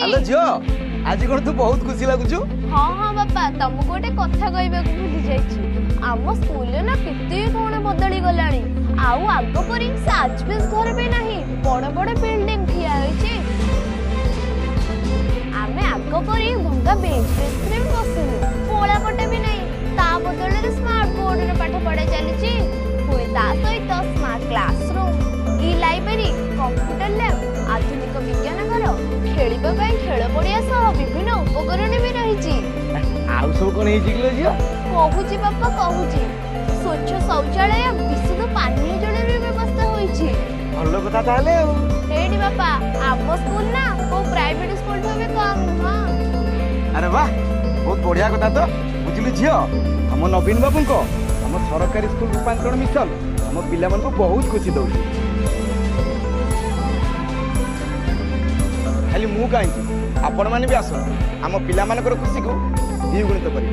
Hello झियो आज कौन तू बहुत खुशी लगुचु। हाँ हाँ बापा तुमको गोटे कथा कहबाक भूली जाइछि आम स्कूल ना केते कोण बदली गलानी आउ आग परी साजबेस घर भी नहीं बड़ बड़ बिल्डिंग ठिया होइछि आमे आग परी भंगा बेंच रे बसनु पोळा पटे भी नहीं ता बदल रे स्मार्ट बोर्ड रे पाठ पढा चलीछि पुणी ता सहित स्मार्ट क्लासरूम ई लाइब्रेरी कंप्यूटर लैब आधुनिक विज्ञान घर खेलिबा ପାଇଁ खेल पड़िया सह विभिन्न उपकरण भी रहिछि आउ सब कोन हेछि किलो झियो कहूची बापा कहूची स्वच्छ शौचालय विशुद्ध पानीय जल रे व्यवस्था होइछि भलो कथा ताले एडी बापा आम स्कूल ना को प्राइवेट स्कूल ठबे कम हां अरे वाह बहुत बढ़िया कथा तो बुझिलु झियो हम नवीन बाबू को हम सरकारी स्कूल रूपांतरण मिशन हम पिला मन को बहुत खुशी दउछि खाली मु कहीं आपण माने भी आसो आम पिला मानकर खुशी को द्विगुणित करी।